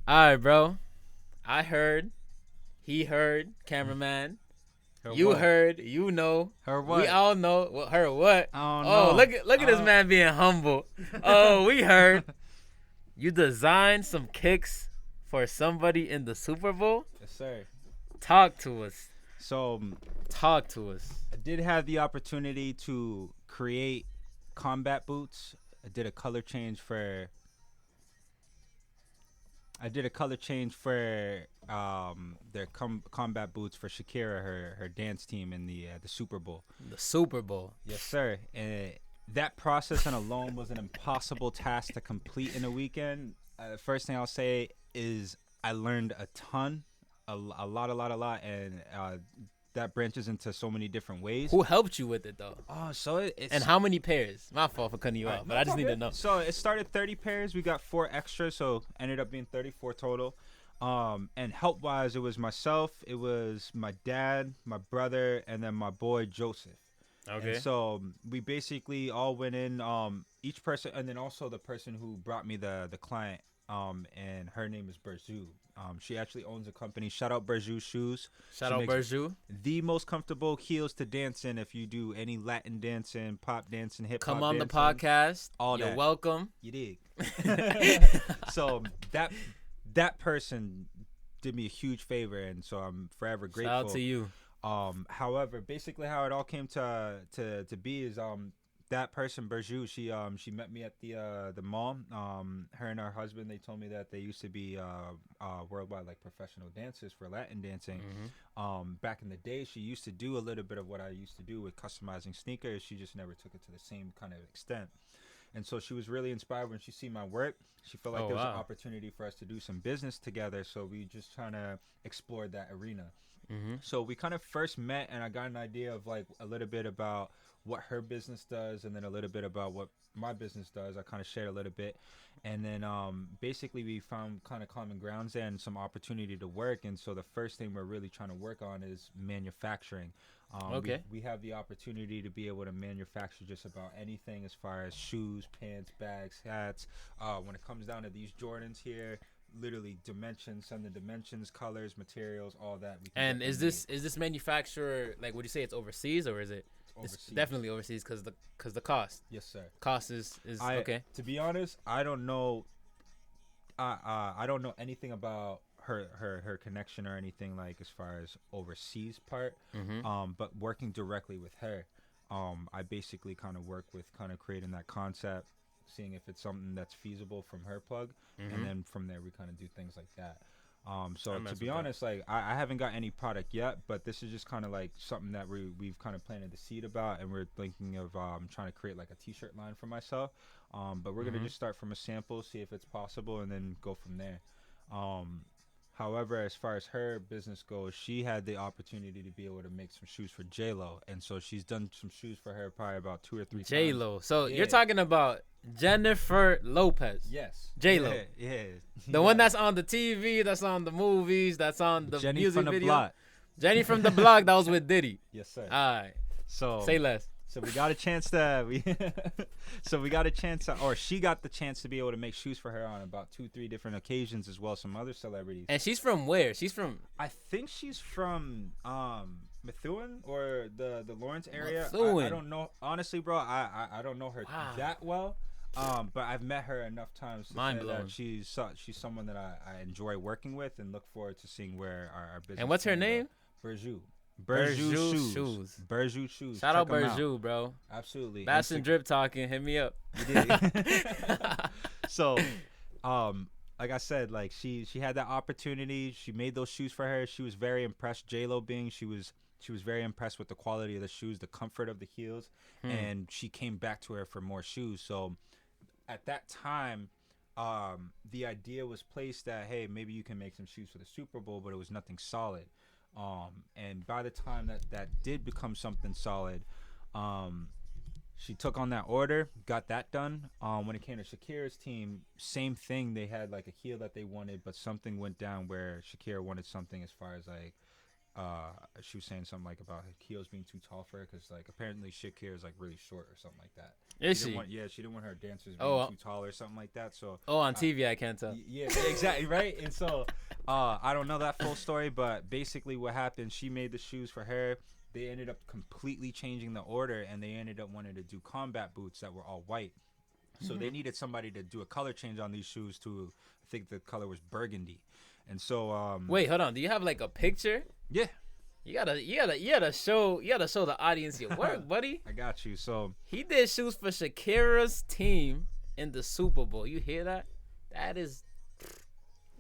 All right, bro. I heard. He heard. Cameraman. Her You what? heard. You know. Her We what? all know. Well, her what? I don't Oh, know. look at this man being humble. Oh, we heard. You designed some kicks for somebody in the Super Bowl? Yes, sir. Talk to us. So Talk to us. I did have the opportunity to create combat boots. I did a color change for. Their combat boots for Shakira, her dance team in the Super Bowl. The Super Bowl. Yes, sir. And that process and alone was an impossible task to complete in a weekend. The first thing I'll say is I learned a ton, a lot, and that branches into so many different ways. Who helped you with it though? Oh, so it's And how many pairs? My fault for cutting you off, no, but I just need to know. So it started 30 pairs. We got 4 extra, so ended up being 34 total. And help wise, it was myself, it was my dad, my brother, and then my boy Joseph. Okay. And so we basically all went in, each person, and then also the person who brought me the client, and her name is Berju. She actually owns a company. Shout out Berju Shoes. Shout She out makes Berju. the most comfortable heels to dance in if you do any Latin dancing, pop dancing, hip hop. Come on dancing, the podcast. all You're that. welcome. You dig? So that person did me a huge favor, and so I'm forever grateful. Shout out to you. However, basically how it all came to be is that person Berju, she met me at the mall. Her and her husband, they told me that they used to be worldwide like professional dancers for Latin dancing. Back in the day, she used to do a little bit of what I used to do with customizing sneakers. She just never took it to the same kind of extent. And so she was really inspired when she see my work. She felt like there was an opportunity for us to do some business together. So we just trying to explore that arena. So we kind of first met, and I got an idea of like a little bit about what her business does, and then a little bit about what my business does. I kind of shared a little bit, and then basically we found kind of common grounds there and some opportunity to work. And so the first thing we're really trying to work on is manufacturing. Okay. We have the opportunity to be able to manufacture just about anything as far as shoes, pants, bags, hats. When it comes down to these Jordans here, literally send the dimensions, colors, materials, all that. And is this manufacturer, like, would you say it's overseas, or is it? Overseas. It's definitely overseas because the cost. Yes, sir. Cost is okay. To be honest, I don't know. I don't know anything about her connection or anything like as far as overseas part. But working directly with her, I basically kind of work with kind of creating that concept, seeing if it's something that's feasible from her plug, and then from there we kind of do things like that. So to be honest, like I haven't got any product yet, but this is just kind of like something that we've kind of planted the seed about, and we're thinking of trying to create like a t-shirt line for myself. But we're gonna just start from a sample, see if it's possible, and then go from there. However, as far as her business goes, she had the opportunity to be able to make some shoes for J-Lo, and so she's done some shoes for her probably about 2 or 3 times. J-Lo. So Yeah. you're talking about Jennifer Lopez. Yes. J-Lo. Yeah. The one that's on the TV, that's on the movies, that's on the Jenny music from the video. block. Jenny from the block, that was with Diddy. Yes, sir. All right. So Say less. So we got a chance or she got the chance to be able to make shoes for her on about 2-3 different occasions, as well as some other celebrities. And she's from where? She's from I think she's from Methuen or the Lawrence area. Methuen. I don't know. Honestly, bro, I don't know her that well. But I've met her enough times to Mind say blowing. that she's someone that I enjoy working with and look forward to seeing where our business. And what's her can go. name? Berju. Berju Shoes. Berju Shoes. Shout out Check 'em Berju, bro. Absolutely. Bastiendrip talking. Hit me up. You did. So, like I said, like she had that opportunity. She made those shoes for her. She was very impressed. J-Lo being, she was very impressed with the quality of the shoes, the comfort of the heels, and she came back to her for more shoes. So, at that time, the idea was placed that, hey, maybe you can make some shoes for the Super Bowl, but it was nothing solid. And by the time that did become something solid, she took on that order, got that done. When it came to Shakira's team, same thing. They had like a heel that they wanted, but something went down where Shakira wanted something as far as like she was saying something like about her heels being too tall for her because like apparently Shakira is like really short or something like that. Is she? She didn't want her dancers being too tall or something like that. So on TV I can't tell. Yeah, exactly right. And so I don't know that full story, but basically what happened, she made the shoes for her. They ended up completely changing the order, and they ended up wanting to do combat boots that were all white. So they needed somebody to do a color change on these shoes to, I think the color was burgundy. And so wait, hold on. Do you have like a picture? Yeah. You gotta show the audience your work, buddy. I got you. So he did shoes for Shakira's team in the Super Bowl. You hear that? That is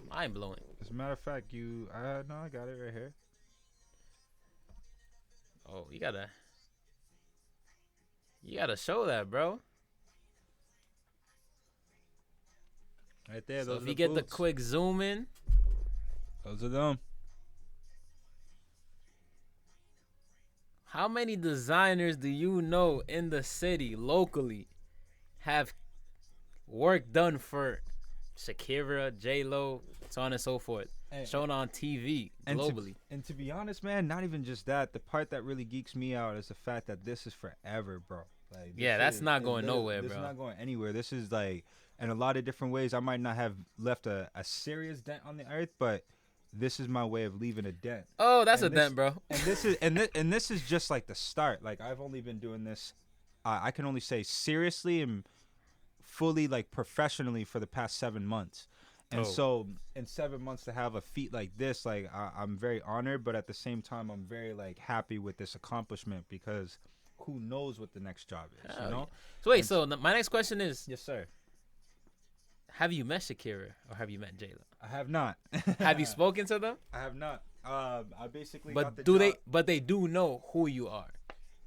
mind blowing. As a matter of fact, I got it right here. Oh, you gotta show that, bro. Right there. So those if you get boots. the quick zoom in, Those are them. how many designers do you know in the city locally have work done for Shakira, J-Lo, so on and so forth, shown on TV globally? And to be honest, man, not even just that. The part that really geeks me out is the fact that this is forever, bro. Like, that's not going nowhere, bro. This is not going anywhere. This is like, in a lot of different ways, I might not have left a serious dent on the earth, but this is my way of leaving a dent. Oh, that's a dent, bro. And this is just like the start. Like, I've only been doing this, I can only say seriously and fully, like, professionally for the past 7 months. And so in 7 months to have a feat like this, like, I'm very honored, but at the same time, I'm very, like, happy with this accomplishment because who knows what the next job is, you know? So wait, my next question is, yes, sir. Have you met Shakira or have you met J-Lo? I have not. Have you spoken to them? I have not. I basically but got the do job. they do know who you are?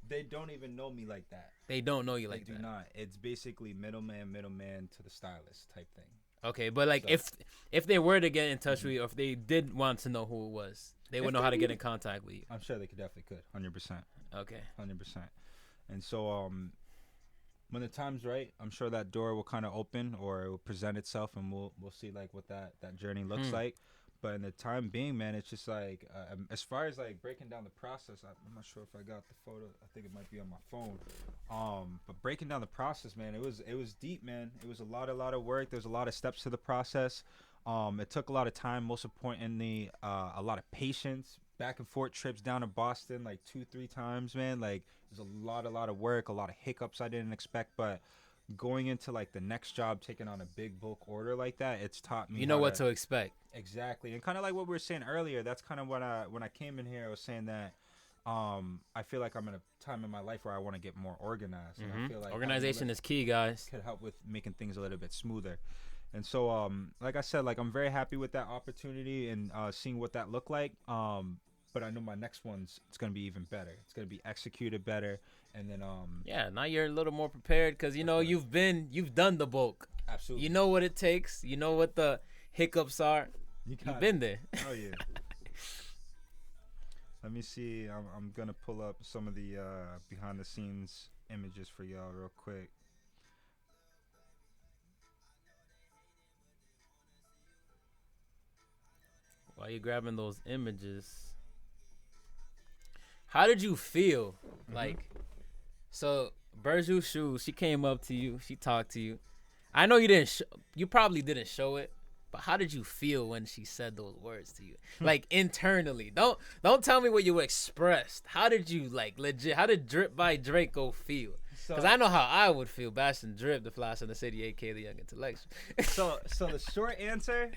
They don't even know me like that. They don't know you like that. They do not. It's basically middleman to the stylist type thing. Okay, but like if they were to get in touch with you, or if they did want to know who it was, they would know how to get in contact with you. I'm sure they definitely could. 100%. Okay. 100%. And so when the time's right, I'm sure that door will kind of open or it will present itself, and we'll see like what that journey looks like. But in the time being, man, it's just like as far as like breaking down the process, I'm not sure if I got the photo. I think it might be on my phone. But breaking down the process, man, it was deep, man. It was a lot of work. There's a lot of steps to the process. It took a lot of time. Most importantly, a lot of patience. Back and forth trips down to Boston like 2-3 times, man. Like, there's a lot of work, a lot of hiccups I didn't expect, but going into like the next job, taking on a big bulk order like that, it's taught me. You know what to expect. Exactly, and kind of like what we were saying earlier. That's kind of what when I came in here, I was saying that I feel like I'm in a time in my life where I want to get more organized. And I feel like organization is key, guys. Could help with making things a little bit smoother. And so, like I said, like I'm very happy with that opportunity and seeing what that looked like. But I know my next it's gonna be even better. It's gonna be executed better, and then now you're a little more prepared because you know you've done the bulk. Absolutely. You know what it takes. You know what the hiccups are. You've been there. Oh yeah. Let me see. I'm gonna pull up some of the behind the scenes images for y'all real quick. While you're grabbing those images, how did you feel? Like, so Burju Shoes, she came up to you, she talked to you. I know you didn't. You probably didn't show it, but how did you feel when she said those words to you? Like internally, don't tell me what you expressed. How did you like legit? How did Dripbydreko feel? Because I know how I would feel. Bastiendrip, the flash in the city, aka the young intellectual. so the short answer,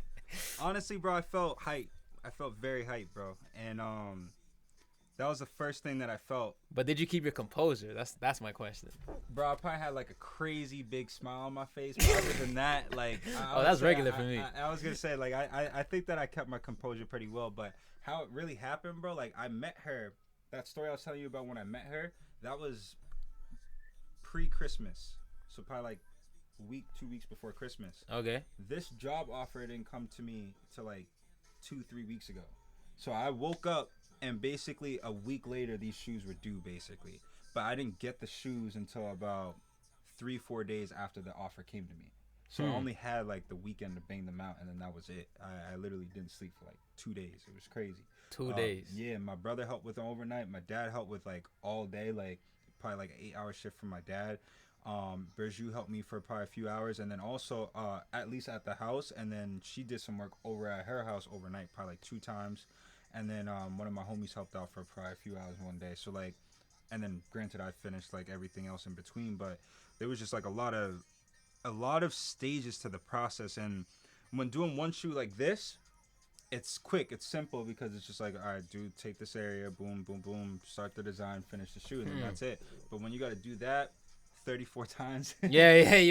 honestly, bro, I felt hype. I felt very hype, bro, and that was the first thing that I felt. But did you keep your composure? That's my question. Bro, I probably had like a crazy big smile on my face. But other than that, like, that's regular for me. I was gonna say, like, I think that I kept my composure pretty well. But how it really happened, bro? Like, I met her. That story I was telling you about when I met her, that was pre-Christmas, so probably like a week, 2 weeks before Christmas. Okay. This job offer didn't come to me till like 2-3 weeks ago. So I woke up. And basically a week later, these shoes were due, basically. But I didn't get the shoes until about 3-4 days after the offer came to me. So I only had like the weekend to bang them out, and then that was it. I literally didn't sleep for like 2 days. It was crazy. 2 days. Yeah, my brother helped with overnight. My dad helped with like all day, like probably like an 8-hour shift for my dad. Berju helped me for probably a few hours, and then also at least at the house, and then she did some work over at her house overnight, probably like 2 times, and then one of my homies helped out for probably a few hours one day. So like, and then granted I finished like everything else in between, but there was just like a lot of stages to the process. And when doing one shoe like this, it's quick, it's simple, because it's just like, all right, dude, take this area, boom, boom, boom, start the design, finish the shoe, and then that's it. But when you got to do that 34 times, you're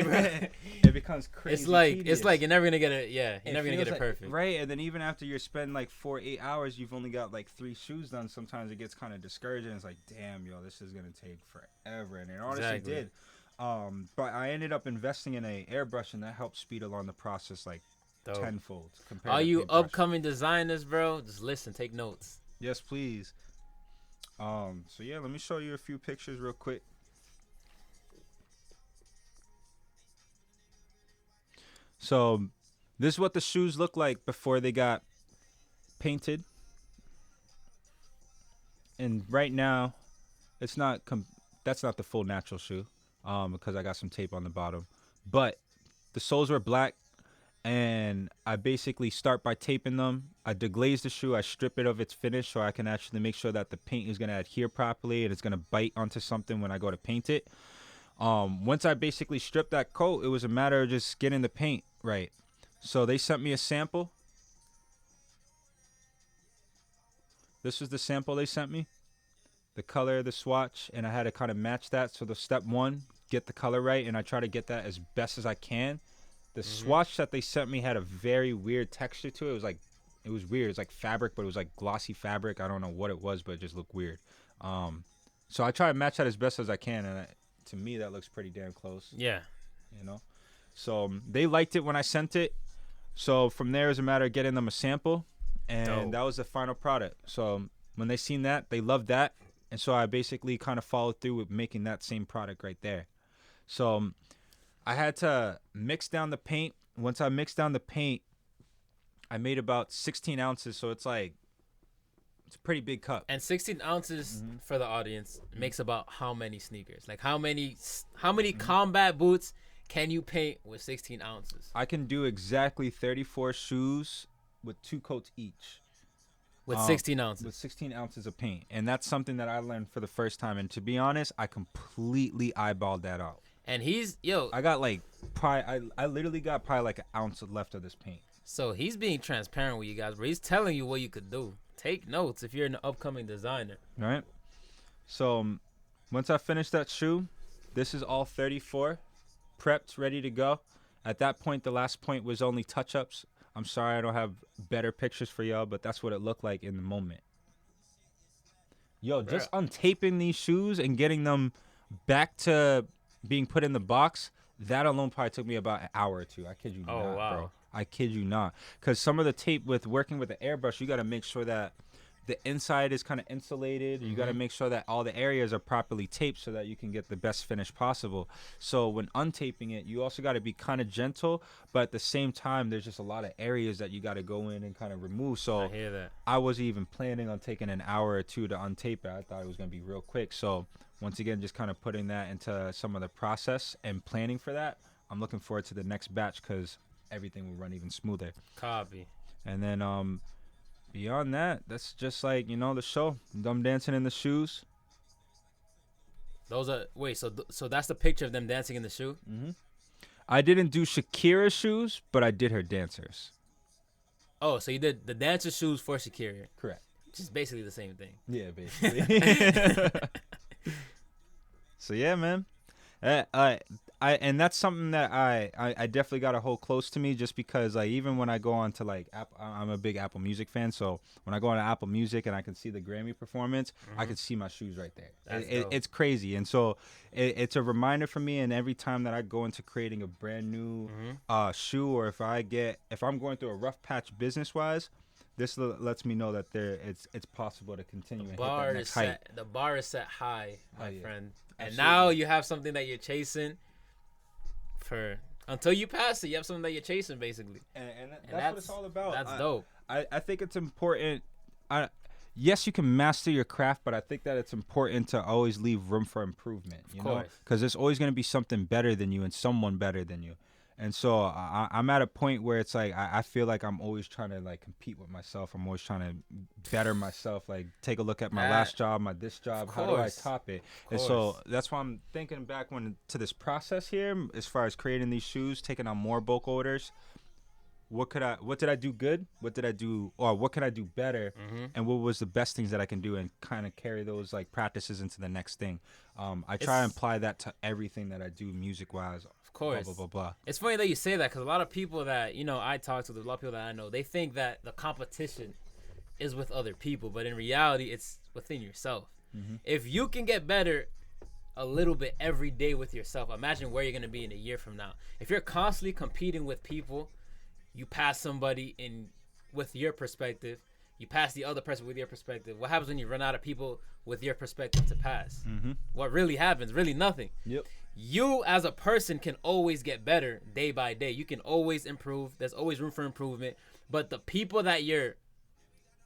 right. it becomes crazy. It's like you're never gonna get it. Yeah, you're never gonna get it like, perfect. Right, and then even after you spend like 8 hours, you've only got like 3 shoes done. Sometimes it gets kind of discouraging. It's like, damn, yo, this is gonna take forever, and it honestly did. But I ended up investing in a airbrush, and that helped speed along the process like tenfold. All you upcoming designers, bro, just listen, take notes. Yes, please. So yeah, let me show you a few pictures real quick. So this is what the shoes look like before they got painted. And right now, it's not that's not the full natural shoe, because I got some tape on the bottom. But the soles were black, and I basically start by taping them. I deglaze the shoe. I strip it of its finish so I can actually make sure that the paint is going to adhere properly and it's going to bite onto something when I go to paint it. Once I basically stripped that coat, it was a matter of just getting the paint right. So they sent me a sample. This was the sample they sent me. The color, the swatch, and I had to kind of match that. So the step 1, get the color right, and I try to get that as best as I can. The swatch that they sent me had a very weird texture to it. It was weird. It's like fabric, but it was like glossy fabric. I don't know what it was, but it just looked weird. So I try to match that as best as I can, and to me, that looks pretty damn close. Yeah. You know? So they liked it when I sent it. So from there, it was a matter of getting them a sample, and that was the final product. So when they seen that, they loved that. And so I basically kind of followed through with making that same product right there. So I had to mix down the paint. Once I mixed down the paint, I made about 16 ounces. So it's a pretty big cup. And 16 ounces for the audience makes about how many sneakers? Like how many combat boots can you paint with 16 ounces? I can do exactly 34 shoes with 2 coats each. With 16 ounces. With 16 ounces of paint. And that's something that I learned for the first time. And to be honest, I completely eyeballed that out. And I got I literally got probably like an ounce left of this paint. So he's being transparent with you guys, but he's telling you what you could do. Take notes if you're an upcoming designer. All right. So once I finish that shoe, this is all 34, prepped, ready to go. At that point, the last point was only touch-ups. I'm sorry I don't have better pictures for y'all, but that's what it looked like in the moment. Yo, just untaping these shoes and getting them back to being put in the box, that alone probably took me about an hour or 2. I kid you not, bro. I kid you not. Because some of the tape with working with the airbrush, you got to make sure that the inside is kind of insulated. You got to make sure that all the areas are properly taped so that you can get the best finish possible. So when untaping it, you also got to be kind of gentle, but at the same time, there's just a lot of areas that you got to go in and kind of remove. So I hear that. I wasn't even planning on taking an hour or 2 to untape it. I thought it was going to be real quick. So once again, just kind of putting that into some of the process and planning for that. I'm looking forward to the next batch because everything will run even smoother. Copy. And then beyond that, that's just the show. Them dancing in the shoes. Those are so that's the picture of them dancing in the shoe. I didn't do Shakira's shoes, but I did her dancers. Oh, so you did the dancer shoes for Shakira. Correct. Which is basically the same thing. Yeah, basically. So yeah, man. And that's something that I definitely got to hold close to me, just because even when I go on to Apple, I'm a big Apple Music fan, so when I go on to Apple Music and I can see the Grammy performance, I can see my shoes right there. It's crazy, and so it's a reminder for me. And every time that I go into creating a brand new shoe, or if I'm going through a rough patch business wise, this lets me know that it's possible to continue and hit that next height. The bar is set high, my friend. And Absolutely. now you have something that you're chasing for Until you pass it, you have something that you're chasing, basically. And that's what it's all about. That's dope. I think it's important. Yes, you can master your craft, but I think that it's important to always leave room for improvement. You know, because there's always going to be something better than you and someone better than you. And so I'm at a point where it's like I feel like I'm always trying to like compete with myself. I'm always trying to better myself. Like take a look at my last job, this job. How do I top it? And so that's why I'm thinking back to this process here, as far as creating these shoes, taking on more bulk orders. What did I do good? What did I do, or what could I do better? Mm-hmm. And what was the best things that I can do, and kind of carry those like practices into the next thing. I try and apply that to everything that I do music wise. Of course. Blah, blah, blah, blah. It's funny that you say that, because a lot of people that, you know, I talk to, a lot of people that I know, they think that the competition is with other people, but in reality, it's within yourself. Mm-hmm. If you can get better a little bit every day with yourself, imagine where you're going to be in a year from now. If you're constantly competing with people, you pass somebody with your perspective, you pass the other person with your perspective. What happens when you run out of people with your perspective to pass? Mm-hmm. What really happens? Really nothing. Yep. You as a person can always get better day by day. You can always improve. There's always room for improvement. But the people that you're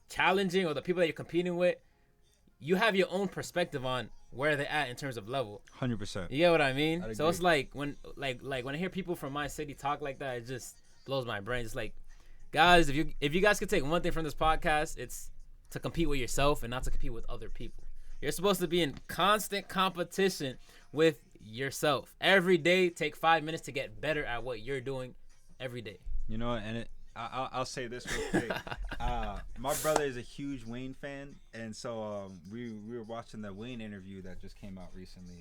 challenging or the people that you're competing with, you have your own perspective on where they're at in terms of level. 100%. You get what I mean? So it's like when I hear people from my city talk like that, it just blows my brain. It's like, guys, if you guys could take one thing from this podcast, it's to compete with yourself and not to compete with other people. You're supposed to be in constant competition with yourself. Every day, take 5 minutes to get better at what you're doing every day. You know, and I'll say this real quick. My brother is a huge Wayne fan, and so we were watching the Wayne interview that just came out recently.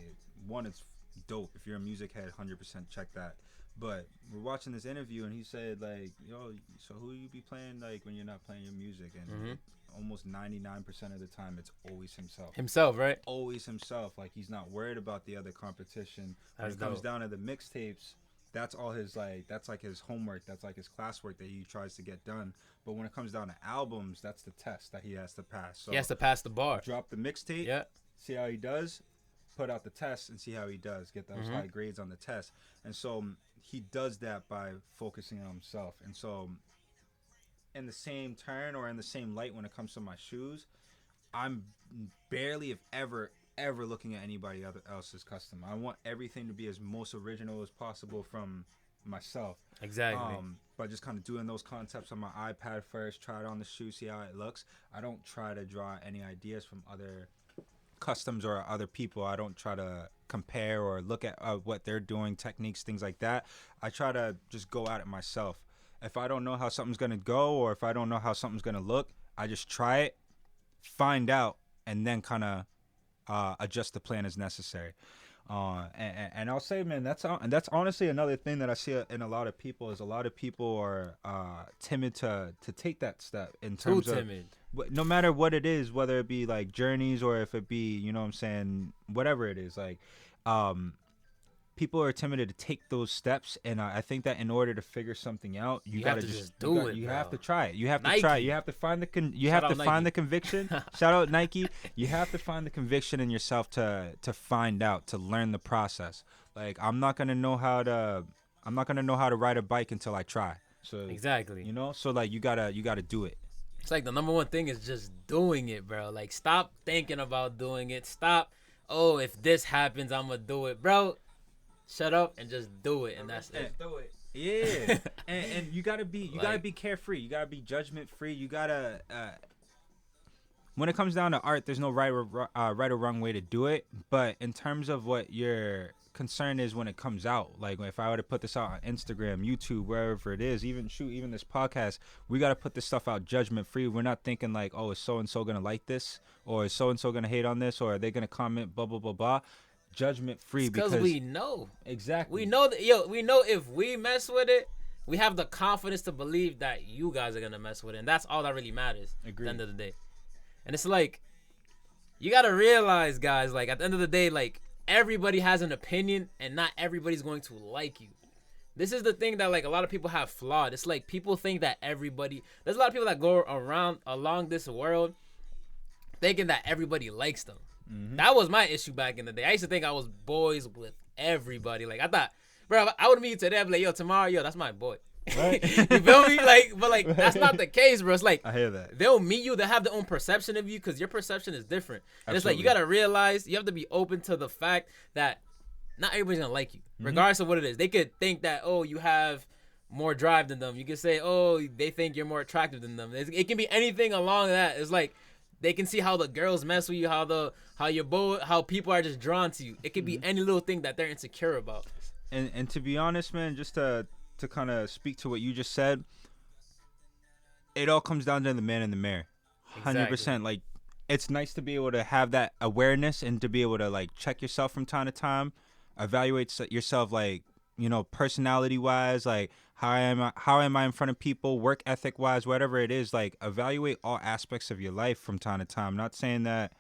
One, it's dope. If you're a music head, 100% check that. But we're watching this interview, and he said, like, yo, so who you be playing, like, when you're not playing your music? And almost 99% of the time, it's always himself. Himself, right? Always himself. Like, he's not worried about the other competition. When it comes down to the mixtapes, that's all his, like, that's like his homework. That's like his classwork that he tries to get done. But when it comes down to albums, that's the test that he has to pass. So he has to pass the bar. Drop the mixtape, see how he does, put out the test, and see how he does. Get those high grades on the test. And so he does that by focusing on himself. And so in the same turn or in the same light when it comes to my shoes, I'm barely if ever looking at anybody else's custom. I want everything to be as most original as possible from myself. Exactly. By just kind of doing those concepts on my iPad first, try it on the shoe, see how it looks. I don't try to draw any ideas from other customs or other people. I don't try to compare or look at what they're doing, techniques, things like that. I try to just go at it myself. If I don't know how something's going to go, or if I don't know how something's going to look, I just try it, find out, and then kind of adjust the plan as necessary. And I'll say, man, that's honestly another thing that I see in a lot of people is a lot of people are timid to take that step in terms Too timid. No matter what it is, whether it be like journeys or if it be, you know what I'm saying, whatever it is, like people are timid to take those steps, and I think that in order to figure something out, you got to just do it. You have to try it. You have to try it. You have to find the conviction. Shout out Nike. You have to find the conviction in yourself to find out, to learn the process. Like I'm not gonna know how to ride a bike until I try. So exactly. You know, so like you gotta do it. It's like the number one thing is just doing it, bro. Like stop thinking about doing it. Stop. Oh, if this happens, I'm gonna do it, bro. Shut up and just do it, and that's it. Do it. Yeah, and you gotta be carefree. You gotta be judgment free. You gotta. When it comes down to art, there's no right or wrong way to do it. But in terms of what your concern is when it comes out, like if I were to put this out on Instagram, YouTube, wherever it is, even this podcast, we gotta put this stuff out judgment free. We're not thinking like, oh, is so and so gonna like this, or is so and so gonna hate on this, or are they gonna comment, blah blah blah blah. Judgment free because we know exactly. We know that we know if we mess with it, we have the confidence to believe that you guys are gonna mess with it, and that's all that really matters. Agreed. At the end of the day, and it's like you gotta realize, guys, like at the end of the day, like everybody has an opinion, and not everybody's going to like you. This is the thing that like a lot of people have flawed. It's like people think that there's a lot of people that go along this world thinking that everybody likes them. Mm-hmm. That was my issue back in the day. I used to think I was boys with everybody. Like I thought bro, I would meet you today. I'd be like, yo, tomorrow, yo, that's my boy. Right. You feel me? Like, but like that's not the case, bro. It's like I hear that. they'll meet you. They'll have their own perception of you because your perception is different. And it's like you gotta realize you have to be open to the fact that not everybody's gonna like you, regardless of what it is. They could think that you have more drive than them. You could say they think you're more attractive than them. It can be anything along that. It's like they can see how the girls mess with you, how people are just drawn to you. It could be any little thing that they're insecure about. And to be honest, man, just to kind of speak to what you just said, it all comes down to the man in the mirror. 100%. Exactly. Like, it's nice to be able to have that awareness and to be able to, like, check yourself from time to time, evaluate yourself, like, you know, personality-wise, like, how am I in front of people, work ethic-wise, whatever it is. Like, evaluate all aspects of your life from time to time. Not saying that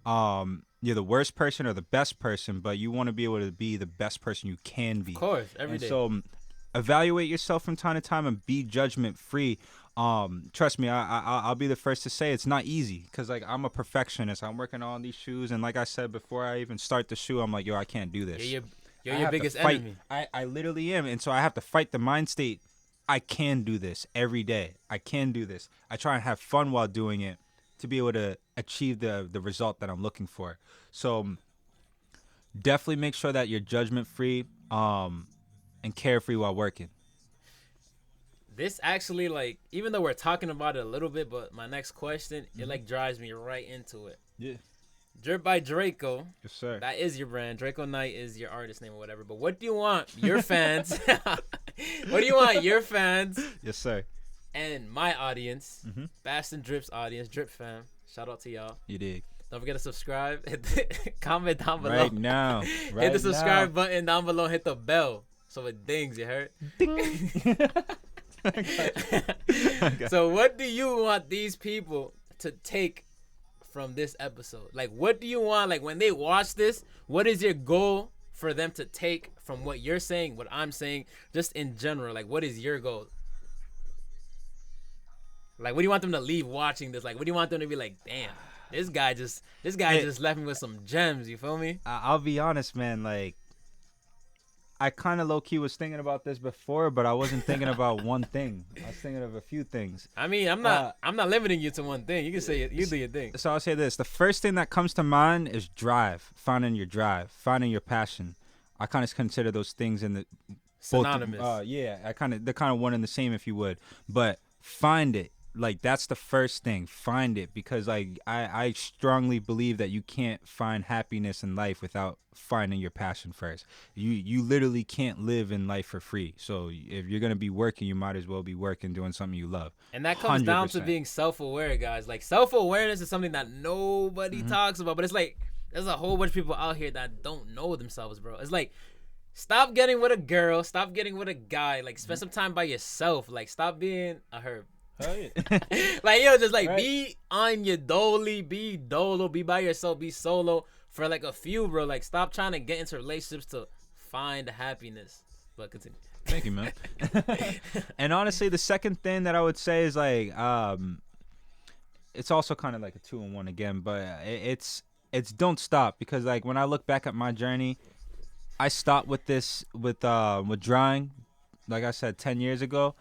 you're the worst person or the best person, but you want to be able to be the best person you can be. Of course, every day. So evaluate yourself from time to time and be judgment free. Trust me, I'll be the first to say it's not easy because like I'm a perfectionist. I'm working on these shoes, and like I said before I even start the shoe, I'm like, yo, I can't do this. You're your biggest enemy. I literally am, and so I have to fight the mind state. I can do this every day. I can do this. I try and have fun while doing it to be able to achieve the result that I'm looking for. So definitely make sure that you're judgment free and carefree while working. This actually, like, even though we're talking about it a little bit, but my next question, it like drives me right into it. Yeah. Dripbydreko. Yes, sir. That is your brand. Draco Knight is your artist name or whatever. But what do you want your fans? What do you want your fans? Yes, sir. And my audience, Bastiendrip's audience, Drip fam. Shout out to y'all. You did. Don't forget to subscribe. Comment down below. Right now. Hit the subscribe button down below. Hit the bell so it dings. You heard? Okay. So what do you want these people to take from this episode? Like, what do you want? Like, when they watch this, what is your goal for them to take from what you're saying, what I'm saying, just in general? Like, what is your goal? Like, what do you want them to leave watching this? Like, what do you want them to be like, damn, this guy just left me with some gems, you feel me? I'll be honest, man, like, I kind of low-key was thinking about this before, but I wasn't thinking about one thing. I was thinking of a few things. I mean, I'm not limiting you to one thing. You can say it. You do your thing. So I'll say this. The first thing that comes to mind is drive, finding your passion. I kind of consider those things in the synonymous. They're kind of one and the same, if you would. But find it. Like, that's the first thing. Find it, because like I strongly believe that you can't find happiness in life without finding your passion first. You literally can't live in life for free. So if you're gonna be working, you might as well be working, doing something you love. And that comes 100%. Down to being self-aware, guys. Like, self-awareness is something that nobody talks about, but it's like there's a whole bunch of people out here that don't know themselves, bro. It's like, stop getting with a girl, stop getting with a guy. Like, spend some time by yourself. Like, stop being a herb. Oh, yeah. Like, yo, just like be on your dolly, be dolo, be by yourself, be solo for like a few, bro. Like, stop trying to get into relationships to find happiness. But continue. Thank you, man. And honestly, the second thing that I would say is like, it's also kind of like a 2-in-1 again, but it's don't stop, because like when I look back at my journey, I stopped with drawing, like I said, 10 years ago,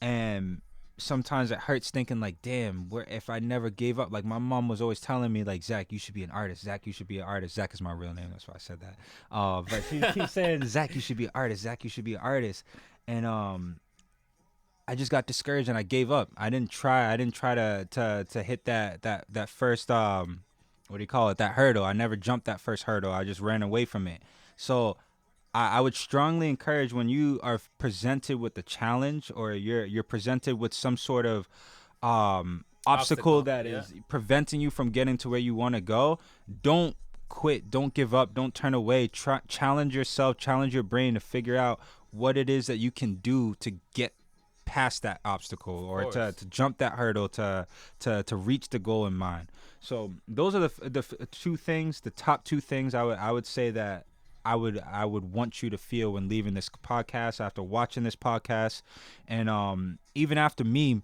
and sometimes it hurts thinking like, damn, if I never gave up. Like, my mom was always telling me like, Zach, you should be an artist. Zach, you should be an artist. Zach is my real name, that's why I said that. But she keeps saying, Zach, you should be an artist. Zach, you should be an artist. And I just got discouraged and I gave up. I didn't try to hit that first what do you call it, that hurdle. I never jumped that first hurdle. I just ran away from it. So I would strongly encourage, when you are presented with a challenge, or you're presented with some sort of obstacle that is preventing you from getting to where you want to go, don't quit, don't give up, don't turn away. Challenge yourself, challenge your brain to figure out what it is that you can do to get past that obstacle, or to jump that hurdle, to reach the goal in mind. So those are the two things, the top two things I would say that I would want you to feel when leaving this podcast, after watching this podcast, and even after me,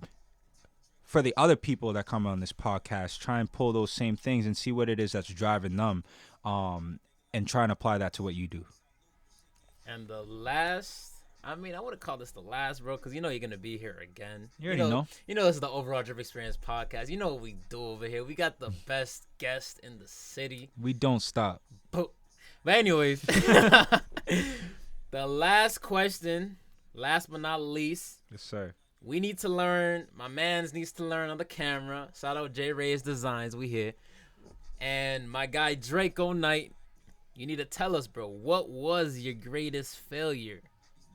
for the other people that come on this podcast, try and pull those same things and see what it is that's driving them, and try and apply that to what you do. And the last, I mean, I wouldn't call this the last, bro, because you know you're gonna be here again. You already know. You know this is the Overall Drip Experience podcast. You know what we do over here. We got the best guest in the city. We don't stop. But anyways, the last question, last but not least. Yes, sir. We need to learn. My man's needs to learn on the camera. Shout out J Ray's Designs. We here. And my guy Dreko Knight. You need to tell us, bro, what was your greatest failure,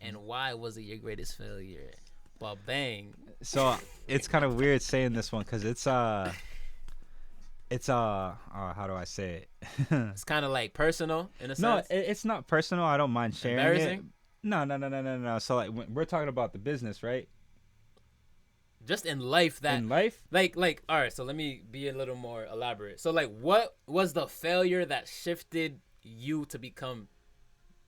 and why was it your greatest failure? But bang. So it's kind of weird saying this one because it's how do I say it? It's kind of like personal in a sense. No, it's not personal. I don't mind sharing Embarrassing? it. No. So like we're talking about the business, right? Just in life In life? like all right, so let me be a little more elaborate. So like what was the failure that shifted you to become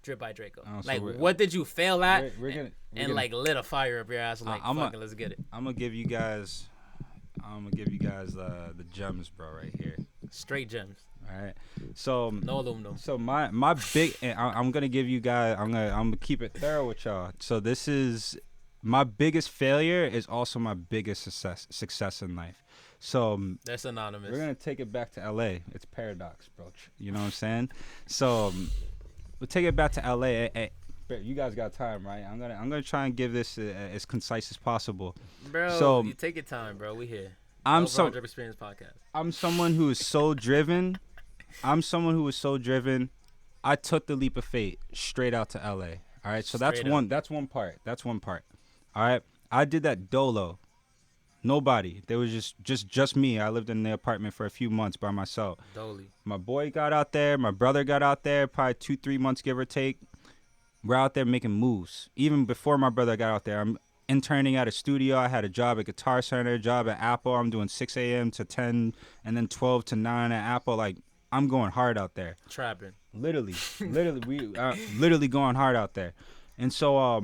Dripbydreko? So like what did you fail at we're like lit a fire up your ass like fucking let's get it. I'm gonna give you guys the gems, bro, right here. Straight gems. All right. So no aluminum. So my big I'm gonna give you guys I'm gonna keep it thorough with y'all. So this is my biggest failure is also my biggest success in life. So that's anonymous. We're gonna take it back to LA. It's paradox, bro. You know what I'm saying? So we'll take it back to LA. Hey, you guys got time, right? I'm gonna try and give this as concise as possible. Bro, so you take your time, bro. We here. I'm Drip Experience podcast. I'm someone who is so driven. I took the leap of faith straight out to LA. All right. So that's one part. All right. I did that dolo. Nobody. There was just me. I lived in the apartment for a few months by myself. Dolly. My boy got out there. My brother got out there. Probably 2-3 months, give or take. We're out there making moves. Even before my brother got out there, I'm interning at a studio. I had a job at Guitar Center, a job at Apple. I'm doing 6 a.m. to 10, and then 12 to 9 at Apple. Like, I'm going hard out there. Trapping. Literally, we literally going hard out there. And so,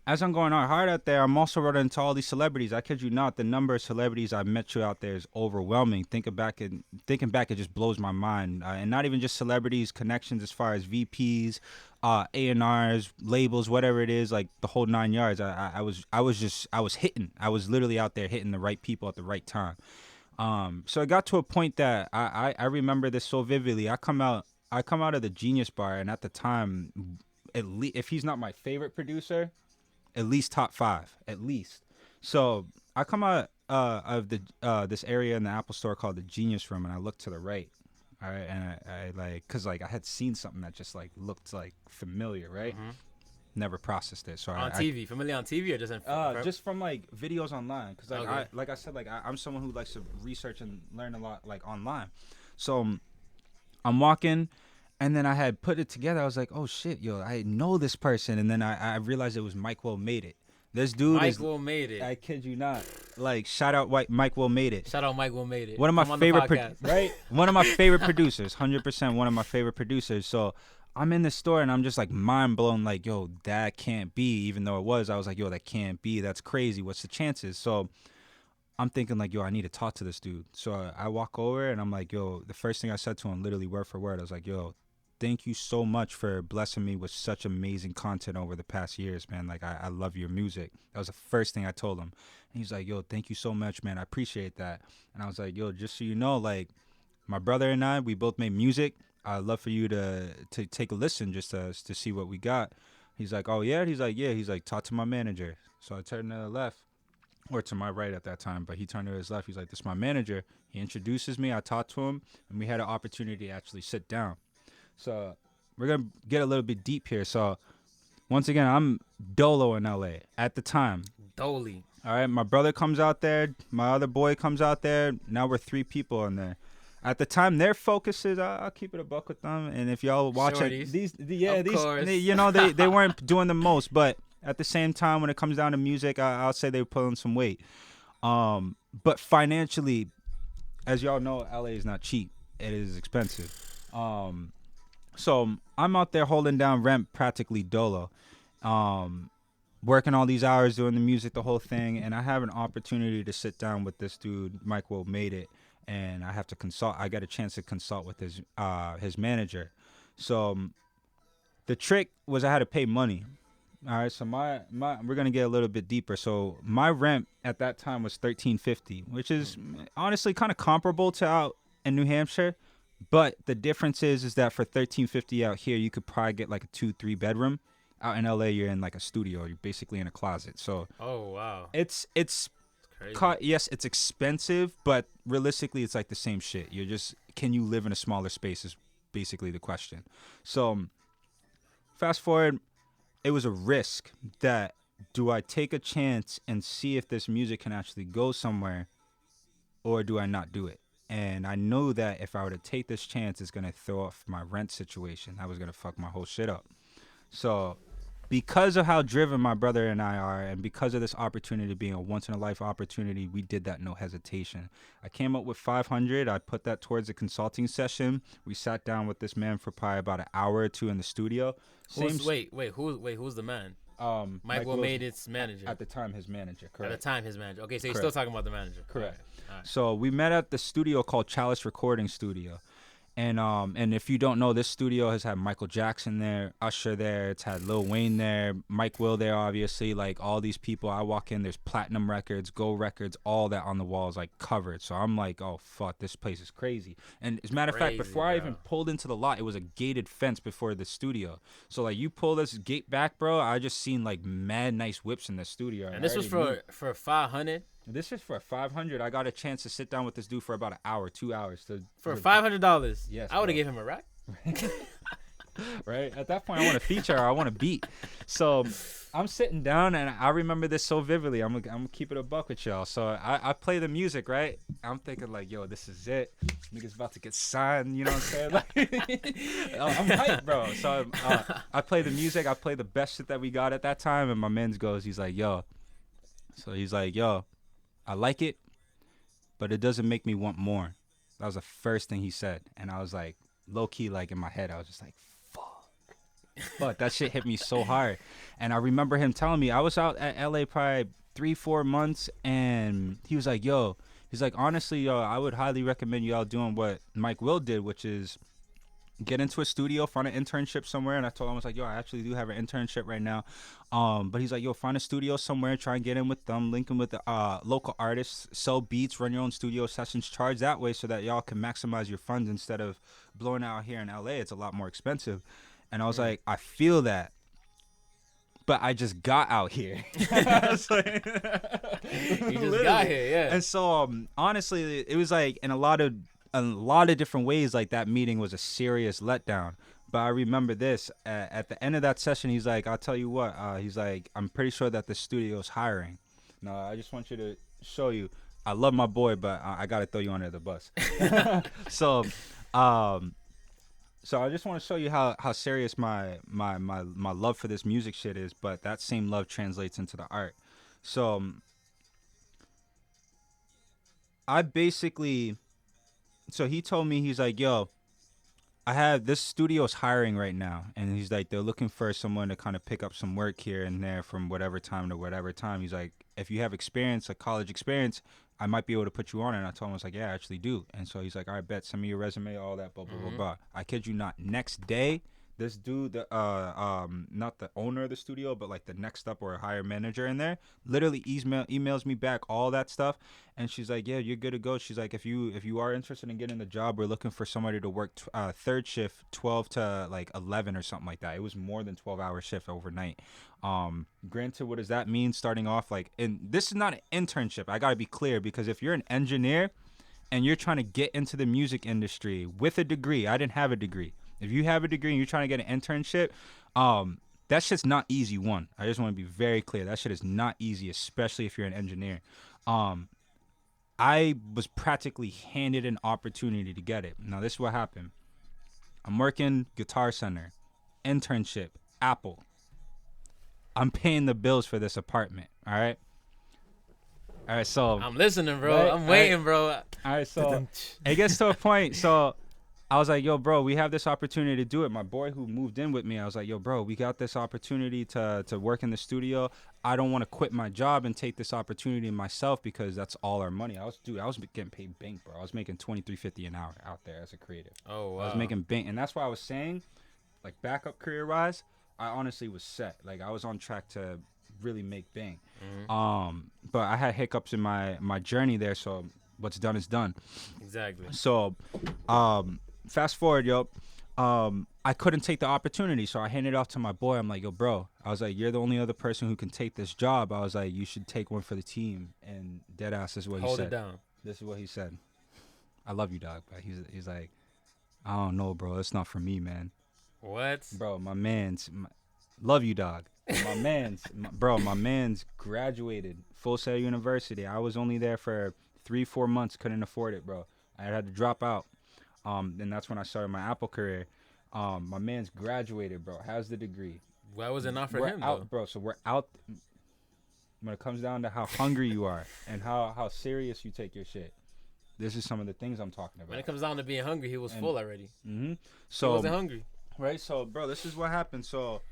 as I'm going hard out there, I'm also running into all these celebrities. I kid you not, the number of celebrities I met you out there is overwhelming. Thinking back, it just blows my mind. And not even just celebrities, connections as far as VPs, A&Rs, labels, whatever it is, like the whole 9 yards. I was hitting. I was literally out there hitting the right people at the right time. So it got to a point that I remember this so vividly. I come out of the Genius Bar, and at the time, at least if he's not my favorite producer, at least top 5, at least. So I come out of the this area in the Apple Store called the Genius Room, and I look to the right. All right, and I like, cause like I had seen something that just like looked like familiar, right? Mm-hmm. Never processed it. So TV, familiar on TV or just in just from like videos online, cause like okay. I said, like I'm someone who likes to research and learn a lot like online. So I'm walking. And then I had put it together. I was like, oh, shit, yo, I know this person. And then I realized it was Mike Will Made It. This dude Will Made It. I kid you not. Like, shout out Mike Will Made It. Shout out Mike Will Made It. One of my favorite, right? One of my favorite producers, 100% one of my favorite producers. So I'm in the store and I'm just like mind blown, like, yo, that can't be. Even though it was, I was like, yo, that can't be. That's crazy. What's the chances? So I'm thinking like, yo, I need to talk to this dude. So I walk over and I'm like, yo, the first thing I said to him, literally word for word, I was like, yo, thank you so much for blessing me with such amazing content over the past years, man. Like, I love your music. That was the first thing I told him. And he's like, yo, thank you so much, man. I appreciate that. And I was like, yo, just so you know, like, my brother and I, we both made music. I'd love for you to take a listen just to see what we got. He's like, oh, yeah? He's like, yeah. He's like, talk to my manager. So I turned to the left, or to my right at that time, but he turned to his left. He's like, this is my manager. He introduces me. I talked to him, and we had an opportunity to actually sit down. So we're going to get a little bit deep here. So once again, I'm dolo in LA at the time. Dolly. All right. My brother comes out there. My other boy comes out there. Now we're 3 people in there. At the time, their focus is, I'll keep it a buck with them. And if y'all watching these, you know, they weren't doing the most. But at the same time, when it comes down to music, I'll say they were pulling some weight. But financially, as y'all know, LA is not cheap. It is expensive. So I'm out there holding down rent practically dolo, working all these hours, doing the music, the whole thing. And I have an opportunity to sit down with this dude, Mike Will Made It. And I have to consult. I got a chance to consult with his manager. So The trick was I had to pay money. All right, so my we're gonna get a little bit deeper. So my rent at that time was $13.50, which is honestly kind of comparable to out in New Hampshire, but the difference is that for $13.50 out here, you could probably get like a 2-3 bedroom. Out in LA, you're in like a studio. You're basically in a closet. So Oh wow. it's Crazy. yes, it's expensive, but realistically, it's like the same shit. You're just, can you live in a smaller space is basically the question. So fast forward, it was a risk that, do I take a chance and see if this music can actually go somewhere, or do I not do it? And I know that if I were to take this chance, it's going to throw off my rent situation. I was going to fuck my whole shit up. So because of how driven my brother and I are, and because of this opportunity being a once-in-a-life opportunity, we did that no hesitation. I came up with 500. I put that towards a consulting session. We sat down with this man for probably about an hour or two in the studio. Who's the man? Mike Will made its manager. At the time, his manager, correct. At the time, his manager. Okay, so you're Correct. still talking about the manager. Correct. All right. So we met at the studio called Chalice Recording Studio. And if you don't know, this studio has had Michael Jackson there, Usher there, it's had Lil Wayne there, Mike Will there, obviously, like all these people. I walk in, there's platinum records, gold records, all that on the walls, like covered. So I'm like, oh fuck, this place is crazy. And as a matter of fact, before I even pulled into the lot, it was a gated fence before the studio. So like, you pull this gate back, bro, I just seen like mad nice whips in the studio. And this was for 500. This is for 500. I got a chance to sit down with this dude for about an hour, 2 hours for $500. Yes, I would have given him a rack. Right at that point, I want a feature. I want a beat. So I'm sitting down, and I remember this so vividly. I'm gonna keep it a buck with y'all. So I play the music, right? I'm thinking like, yo, this is it. Niggas about to get signed. You know what I'm saying? Like, I'm hyped, bro. So I play the music. I play the best shit that we got at that time, and my man's goes, he's like, yo. So he's like, yo, I like it, but it doesn't make me want more. That was the first thing he said. And I was like, low key, like in my head, I was just like, fuck, that shit hit me so hard. And I remember him telling me, I was out at LA probably 3-4 months, and he was like, yo, he's like, honestly, yo, I would highly recommend y'all doing what Mike Will did, which is get into a studio, find an internship somewhere. And I told him, I was like, yo, I actually do have an internship right now. But he's like, yo, find a studio somewhere, try and get in with them, link them with the local artists, sell beats, run your own studio sessions, charge that way so that y'all can maximize your funds instead of blowing out here in LA. It's a lot more expensive. And I was like, I feel that, but I just got out here. I was like, you just got here, yeah. And so honestly, it was like in a lot of different ways, like that meeting was a serious letdown. But I remember this, at the end of that session, he's like, I'll tell you what, he's like, I'm pretty sure that the studio's hiring. Now, I just want you to show you, I love my boy, but I got to throw you under the bus. So I just want to show you how serious my love for this music shit is, but that same love translates into the art. So so he told me, he's like, yo, I have this studio's hiring right now. And he's like, they're looking for someone to kind of pick up some work here and there from whatever time to whatever time. He's like, if you have experience, like college experience, I might be able to put you on. And I told him, I was like, yeah, I actually do. And so he's like, all right, bet, send me your resume, all that, blah, blah, blah, blah. I kid you not. Next day, this dude, not the owner of the studio, but like the next up or a higher manager in there, literally emails me back all that stuff. And she's like, yeah, you're good to go. She's like, if you are interested in getting the job, we're looking for somebody to work third shift, 12 to like 11 or something like that. It was more than 12-hour shift overnight. Granted, what does that mean starting off? Like, and this is not an internship. I got to be clear, because if you're an engineer and you're trying to get into the music industry with a degree, I didn't have a degree. If you have a degree and you're trying to get an internship, that shit's not easy. One, I just want to be very clear. That shit is not easy, especially if you're an engineer. I was practically handed an opportunity to get it. Now, this is what happened. I'm working Guitar Center, internship, Apple. I'm paying the bills for this apartment, all right? All right, so... I'm listening, bro. Right? I'm waiting, bro. All right, so it gets to a point, so... I was like, yo, bro, we have this opportunity to do it. My boy who moved in with me, I was like, yo, bro, we got this opportunity to work in the studio. I don't want to quit my job and take this opportunity myself, because that's all our money. I was getting paid bank, bro. I was making $23.50 an hour out there as a creative. Oh, wow. I was making bank. And that's why I was saying, like backup career wise, I honestly was set. Like I was on track to really make bang. But I had hiccups in my journey there, so what's done is done. Exactly. So, fast forward, yo. I couldn't take the opportunity, so I handed it off to my boy. I'm like, yo, bro. I was like, you're the only other person who can take this job. I was like, you should take one for the team. And deadass is what he Hold said. it down. This is what he said. I love you, dog. But he's like, I don't know, bro. It's not for me, man. What? Bro, love you, dog. My man's graduated Full Sail University. I was only there for 3-4 months. Couldn't afford it, bro. I had to drop out. And that's when I started my Apple career. My man's graduated, bro. Has the degree. Why was it not for We're him, out, though? bro. So we're out. When it comes down to how hungry you are and how serious you take your shit, this is some of the things I'm talking about. When it comes down to being hungry, he was full already. So he wasn't hungry. Right, so bro, this is what happened. So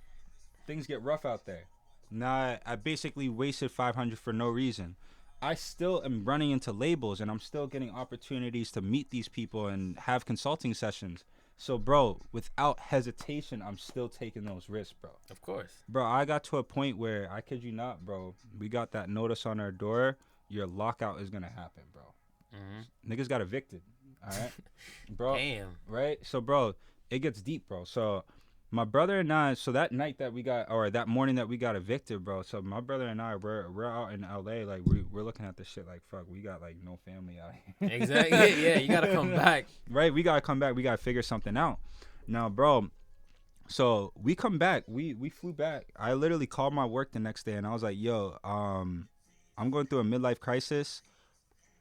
things get rough out there. Now I basically wasted 500 for no reason. I still am running into labels, and I'm still getting opportunities to meet these people and have consulting sessions. So bro, without hesitation, I'm still taking those risks, bro. Of course. Bro, I got to a point where, I kid you not, bro, we got that notice on our door. Your lockout is gonna happen, bro. Niggas got evicted. All right, bro. Damn. Right. So bro, it gets deep, bro. So my brother and I, so that night that we got, or that morning that we got evicted, bro. So my brother and I, we're out in LA, like we're looking at this shit like, fuck, we got like no family out here. Exactly. Yeah, you gotta come back. Right, we gotta come back. We gotta figure something out. Now, bro. So we come back. We flew back. I literally called my work the next day, and I was like, yo, I'm going through a midlife crisis.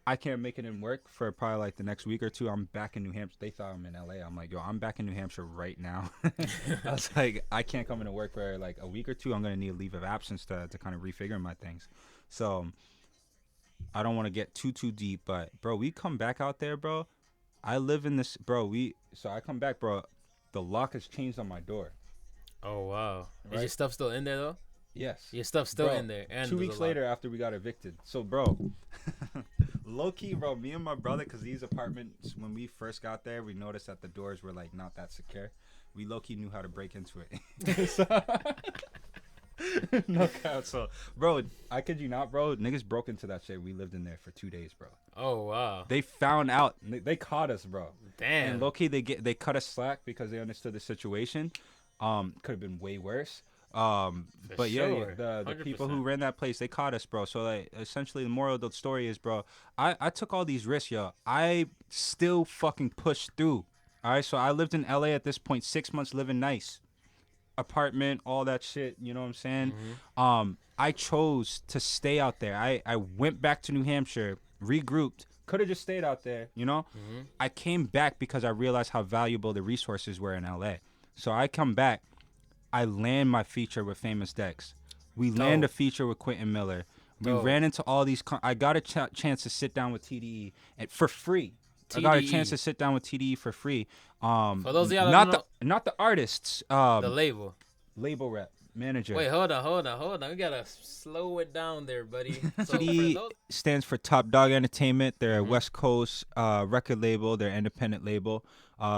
I can't make it in work for probably like the next week or two. I'm back in New Hampshire. They thought I'm in LA. I'm like, yo, I'm back in New Hampshire right now. I was like, I can't come into work for like a week or two. I'm going to need a leave of absence to kind of refigure my things. So I don't want to get too deep, but bro, we come back out there, bro. I live in this, bro. So I come back, bro. The lock has changed on my door. Oh, wow. Right? Is your stuff still in there, though? Yes. Your stuff's still bro, in there. And 2 weeks later, after we got evicted. So, bro, low key, bro, me and my brother, because these apartments, when we first got there, we noticed that the doors were like not that secure. We low key knew how to break into it. So, no cap. So, bro, I kid you not, bro. Niggas broke into that shit. We lived in there for 2 days, bro. Oh, wow. They found out. They caught us, bro. Damn. And low key, they cut us slack because they understood the situation. Could have been way worse. But sure. yeah, the 100%. people who ran that place, they caught us, bro. So like, essentially, the moral of the story is, bro, I took all these risks, yo. I still fucking pushed through. All right, so I lived in LA at this point, 6 months, living nice, apartment, all that shit. You know what I'm saying? I chose to stay out there. I went back to New Hampshire, regrouped. Could have just stayed out there, you know. I came back because I realized how valuable the resources were in LA. So I come back. I land my feature with Famous Dex. We land a feature with Quentin Miller. We ran into all these. I got a chance to sit down with TDE and for free. I got a chance to sit down with TDE for free. For those of y'all that not the artists. the label Rep, manager. Wait, hold on. We gotta slow it down there, buddy. So TDE stands for Top Dog Entertainment. They're a West Coast record label. They're an independent label.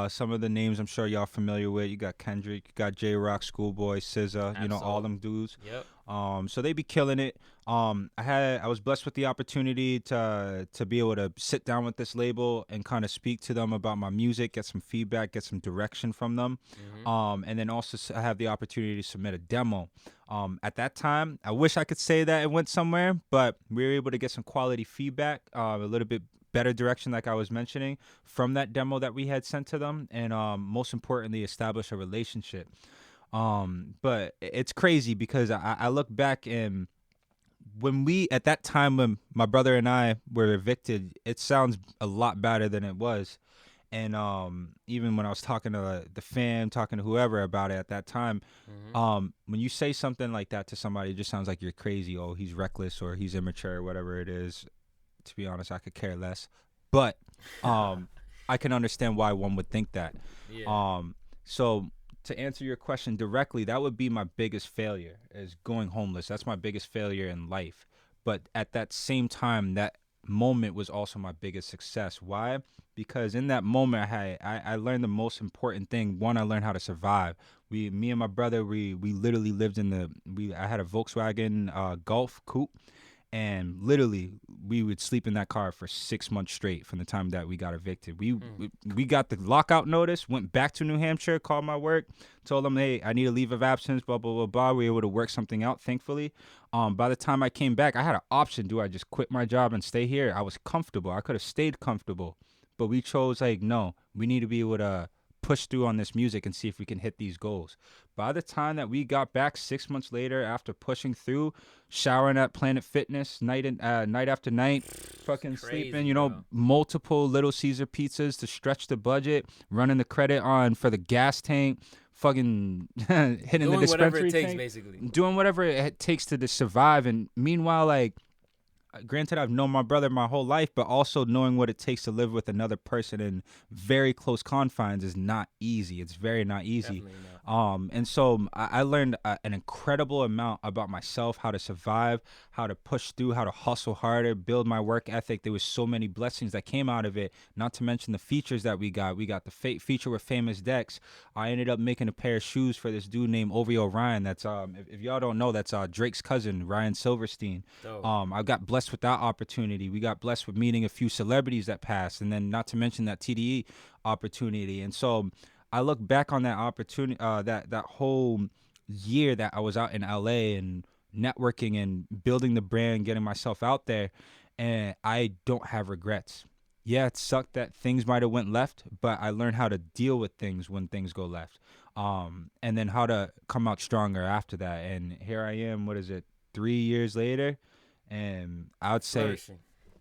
Some of the names I'm sure y'all familiar with. You got Kendrick, you got J-Rock, Schoolboy, SZA, you know, all them dudes. Yep. So they be killing it. I was blessed with the opportunity to be able to sit down with this label and kind of speak to them about my music, get some feedback, get some direction from them. And then also have the opportunity to submit a demo. At that time, I wish I could say that it went somewhere, but we were able to get some quality feedback, a little bit better direction, like I was mentioning, from that demo that we had sent to them, and most importantly, establish a relationship. But it's crazy because I look back, and at that time when my brother and I were evicted, it sounds a lot better than it was. And even when I was talking to the fam, talking to whoever about it at that time, when you say something like that to somebody, it just sounds like you're crazy. Oh, he's reckless or he's immature or whatever it is. To be honest, I could care less. But I can understand why one would think that. Yeah. So to answer your question directly, that would be my biggest failure, is going homeless. That's my biggest failure in life. But at that same time, that moment was also my biggest success. Why? Because in that moment, I learned the most important thing. One, I learned how to survive. Me and my brother, we literally lived in I had a Volkswagen Golf coupe, and literally we would sleep in that car for 6 months straight from the time that we got evicted. We got the lockout notice, went back to New Hampshire, called my work, told them, hey, I need a leave of absence, blah blah blah blah. We were able to work something out, thankfully. By the time I came back, I had an option: do I just quit my job and stay here? I was comfortable. I could have stayed comfortable, but we chose like, no, we need to be able to push through on this music and see if we can hit these goals. By the time that we got back 6 months later, after pushing through, showering at Planet Fitness night after night, fucking Crazy, sleeping, bro. multiple Little Caesar pizzas to stretch the budget, running the credit on for the gas tank, fucking hitting Doing the whatever dispensary it takes, tank, basically. doing whatever it takes to survive. And meanwhile, like, granted, I've known my brother my whole life, but also knowing what it takes to live with another person in very close confines is not easy. It's very not easy. Definitely not. And so I learned an incredible amount about myself, how to survive, how to push through, how to hustle harder, build my work ethic. There was so many blessings that came out of it, not to mention the features that we got. We got the feature with Famous Dex. I ended up making a pair of shoes for this dude named Ovio Ryan. That's if y'all don't know, that's Drake's cousin, Ryan Silverstein. Dope. I got blessed with that opportunity. We got blessed with meeting a few celebrities that passed, and then not to mention that TDE opportunity. And so I look back on that opportunity, that whole year that I was out in LA and networking and building the brand, getting myself out there, and I don't have regrets. Yeah, it sucked that things might have went left, but I learned how to deal with things when things go left, and then how to come out stronger after that. And here I am. What is it? 3 years later, and I would say, Flourishing.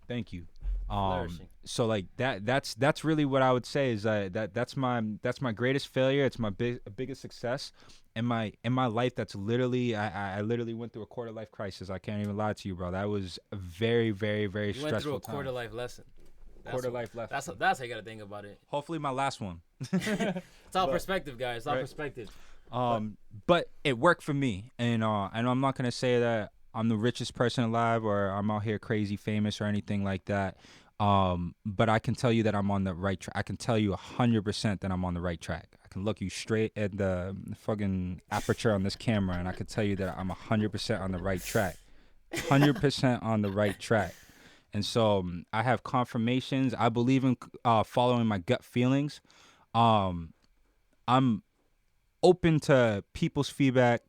thank you. Flourishing. So like that's really what I would say is that's my greatest failure. It's my biggest success in my life. That's literally I literally went through a quarter life crisis. I can't even lie to you, bro. That was a very, very, very You stressful went through a time. quarter life lesson. Life left. That's how you gotta think about it. Hopefully my last one. It's all perspective, guys. It's all right. perspective. But it worked for me, and I'm not gonna say that I'm the richest person alive or I'm out here crazy famous or anything like that. But I can tell you that I'm on the right track. I can tell you 100% that I'm on the right track. I can look you straight at the fucking aperture on this camera, and I can tell you that I'm 100% on the right track. 100% on the right track. And so I have confirmations. I believe in following my gut feelings. I'm open to people's feedback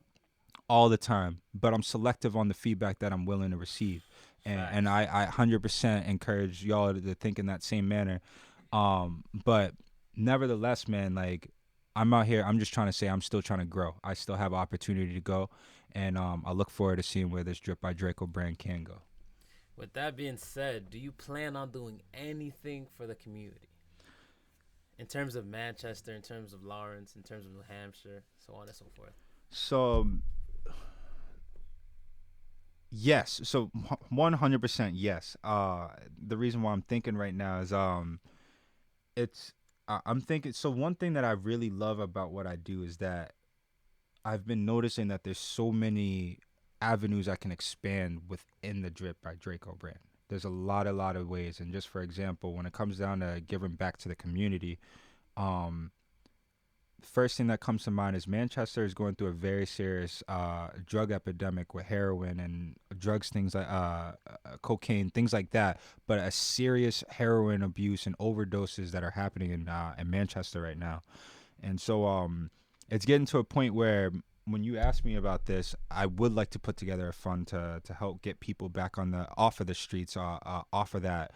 all the time, but I'm selective on the feedback that I'm willing to receive. And I 100% encourage y'all to think in that same manner. But nevertheless, man, like, I'm out here. I'm just trying to say I'm still trying to grow. I still have opportunity to go. And I look forward to seeing where this Dripbydreko brand can go. With that being said, do you plan on doing anything for the community? In terms of Manchester, in terms of Lawrence, in terms of New Hampshire, so on and so forth. So, yes. So 100% yes. The reason why I'm thinking right now is I'm thinking, so one thing that I really love about what I do is that I've been noticing that there's so many avenues I can expand within the Dripbydreko brand. There's a lot of ways. And just for example, when it comes down to giving back to the community, first thing that comes to mind is Manchester is going through a very serious drug epidemic with heroin and drugs, things like cocaine, things like that. But a serious heroin abuse and overdoses that are happening in Manchester right now. And so it's getting to a point where when you ask me about this, I would like to put together a fund to help get people back off of the streets, off of that,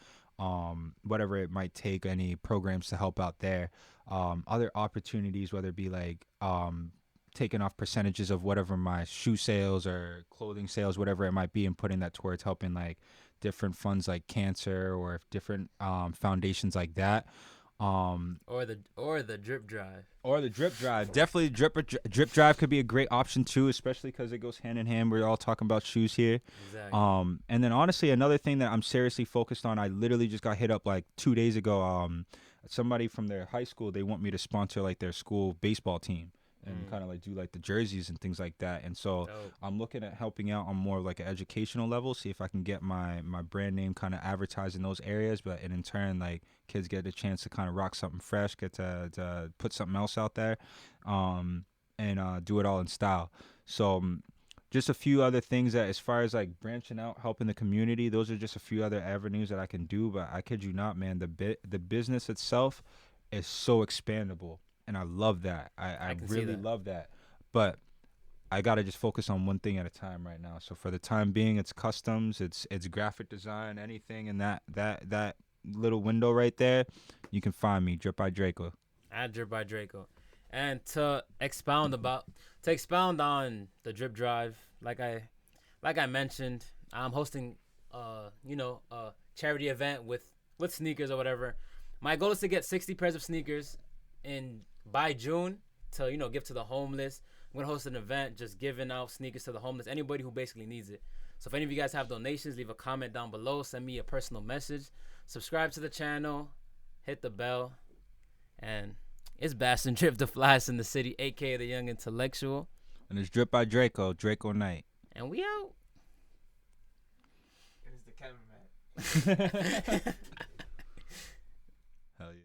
whatever it might take, any programs to help out there. Other opportunities, whether it be like taking off percentages of whatever my shoe sales or clothing sales, whatever it might be, and putting that towards helping like different funds like cancer or different foundations like that. Or the drip drive. Or the drip drive. Definitely drip drive could be a great option too, especially because it goes hand in hand. We're all talking about shoes here. Exactly. And then honestly, another thing that I'm seriously focused on, I literally just got hit up like 2 days ago. Somebody from their high school, they want me to sponsor like their school baseball team and kind of like do like the jerseys and things like that. And so I'm looking at helping out on more of like an educational level, see if I can get my brand name kind of advertised in those areas, but in turn, like kids get a chance to kind of rock something fresh, get to put something else out there. and do it all in style. So just a few other things that, as far as like branching out, helping the community, those are just a few other avenues that I can do. But I kid you not, man, the business itself is so expandable, and I love that. I can see really that. love that. But I gotta just focus on one thing at a time right now. So for the time being, it's customs, it's graphic design, anything in that little window right there. You can find me, Dripbydreko. At Dripbydreko. And to expound on the drip drive, like I mentioned, I'm hosting a charity event with sneakers or whatever. My goal is to get 60 pairs of sneakers in by June to give to the homeless. I'm gonna host an event just giving out sneakers to the homeless, anybody who basically needs it. So if any of you guys have donations, leave a comment down below, send me a personal message, subscribe to the channel, hit the bell, and it's Bastiendrip, the flyest in the city, aka the young intellectual. And it's Dripbydreko, Dreko Night. And we out. It is the cameraman. Hell yeah.